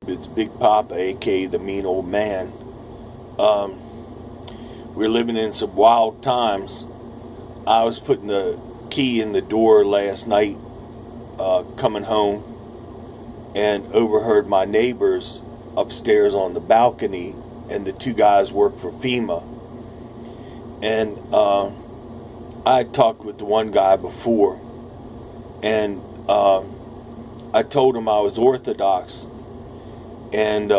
It's Big Papa, aka the mean old man. We're living in some wild times. I was putting the key in the door last night, coming home, and overheard my neighbors upstairs on the balcony, and the two guys work for FEMA. And I had talked with the one guy before, and I told him I was Orthodox, and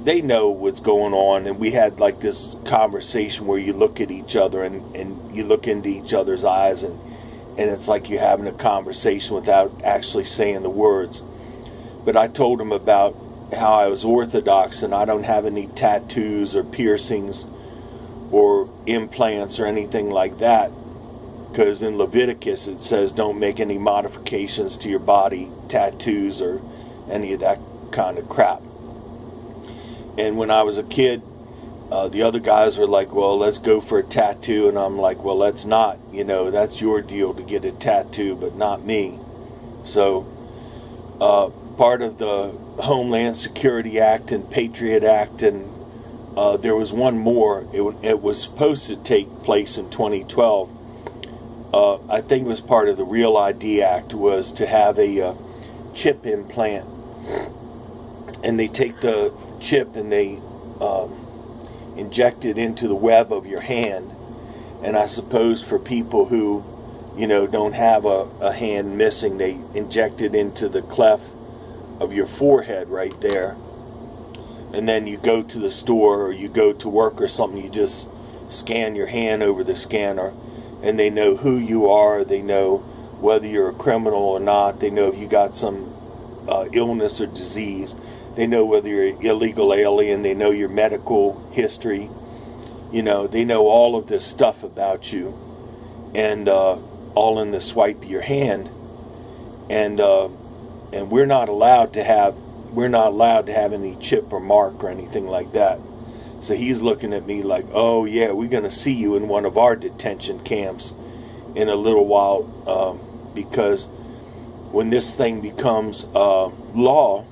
they know what's going on, and we had like this conversation where you look at each other and you look into each other's eyes, and it's like you're having a conversation without actually saying the words. But I told him about how I was Orthodox and I don't have any tattoos or piercings or implants or anything like that, because in Leviticus it says don't make any modifications to your body, tattoos or any of that kind of crap. And when I was a kid, the other guys were like, well, let's go for a tattoo, and I'm like, well, let's not, that's your deal to get a tattoo, but not me. So part of the Homeland Security Act and Patriot Act, and there was one more. It was supposed to take place in 2012. I think it was part of the Real ID Act, was to have a chip implant. And they take the chip and they inject it into the web of your hand. And I suppose for people who, don't have a hand missing, they inject it into the cleft of your forehead right there. And then you go to the store or you go to work or something, you just scan your hand over the scanner, and they know who you are, they know whether you're a criminal or not, they know if you got some illness or disease, they know whether you're an illegal alien, they know your medical history, they know all of this stuff about you, and all in the swipe of your hand. And we're not allowed to have any chip or mark or anything like that. So he's looking at me like, oh yeah, we're going to see you in one of our detention camps in a little while, because when this thing becomes law,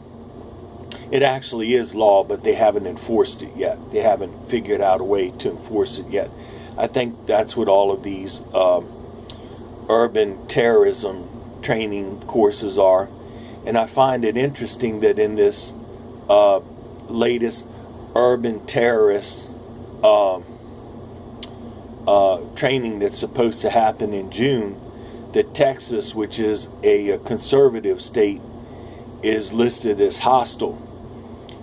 it actually is law, but they haven't enforced it yet. They haven't figured out a way to enforce it yet. I think that's what all of these urban terrorism training courses are. And I find it interesting that in this latest urban terrorist training that's supposed to happen in June, that Texas, which is a conservative state, is listed as hostile.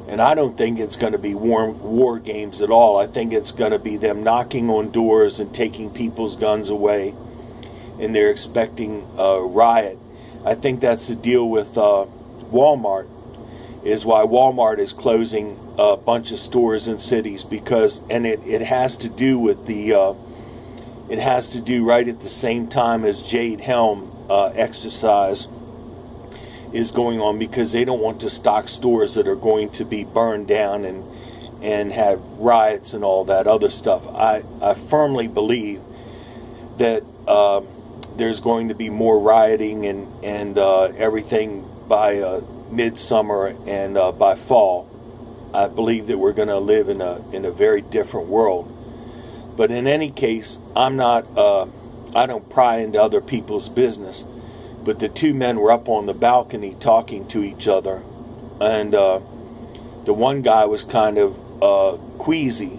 And I don't think it's going to be war games at all. I think it's going to be them knocking on doors and taking people's guns away, and they're expecting a riot. I think that's the deal with Walmart, is why Walmart is closing a bunch of stores in cities, because, and it has to do with it has to do right at the same time as Jade Helm exercise is going on, because they don't want to stock stores that are going to be burned down and have riots and all that other stuff. I firmly believe that there's going to be more rioting and everything by midsummer and by fall. I believe that we're going to live in a very different world. But in any case, I don't pry into other people's business. But the two men were up on the balcony talking to each other, and the one guy was kind of queasy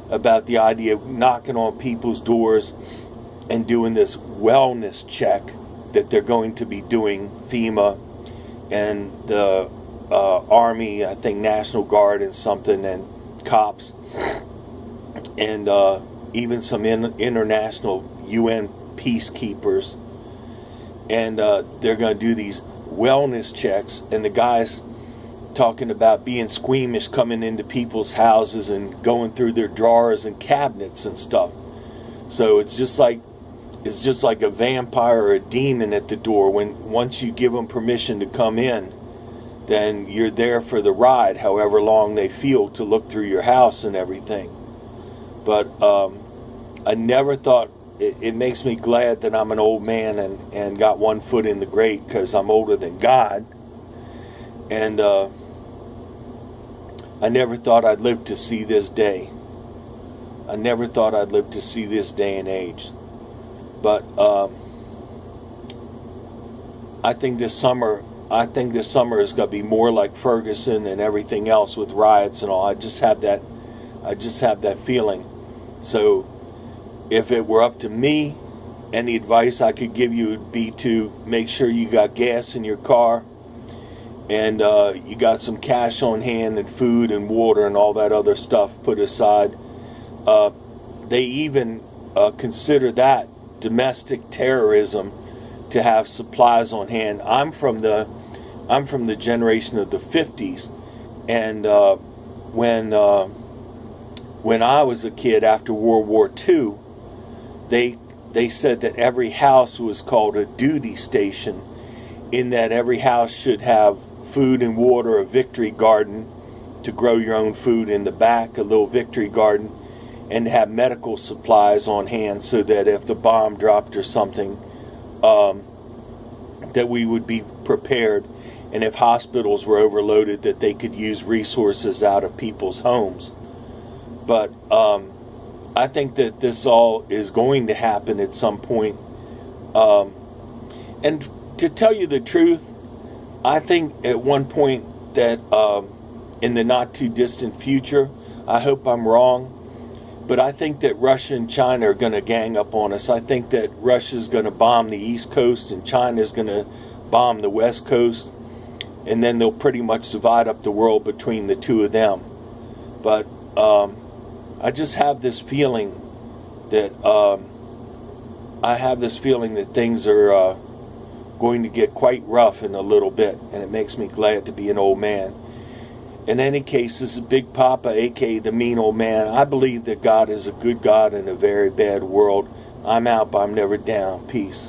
about the idea of knocking on people's doors and doing this wellness check that they're going to be doing, FEMA and the Army, I think National Guard and something, and cops, and even some international UN peacekeepers. And they're going to do these wellness checks, and the guy's talking about being squeamish, coming into people's houses and going through their drawers and cabinets and stuff. So it's just like a vampire or a demon at the door. Once you give them permission to come in, then you're there for the ride, however long they feel, to look through your house and everything. But I never thought. It makes me glad that I'm an old man and got one foot in the grave, because I'm older than God. And I never thought I'd live to see this day. I never thought I'd live to see this day and age. But I think this summer is going to be more like Ferguson and everything else with riots and all. I just have that feeling. So if it were up to me, any advice I could give you would be to make sure you got gas in your car, and you got some cash on hand, and food and water and all that other stuff put aside. They even consider that domestic terrorism to have supplies on hand. I'm from the generation of the 50s, and when I was a kid after World War II, they said that every house was called a duty station, in that every house should have food and water, a victory garden to grow your own food in the back, a little victory garden, and have medical supplies on hand so that if the bomb dropped or something, that we would be prepared, and if hospitals were overloaded, that they could use resources out of people's homes. But I think that this all is going to happen at some point. And to tell you the truth, I think at one point that in the not too distant future, I hope I'm wrong, but I think that Russia and China are going to gang up on us. I think that Russia's going to bomb the East Coast and China's going to bomb the West Coast, and then they'll pretty much divide up the world between the two of them. But I just have this feeling that things are going to get quite rough in a little bit, and it makes me glad to be an old man. In any case, this is Big Papa, aka the mean old man. I believe that God is a good God in a very bad world. I'm out, but I'm never down. Peace.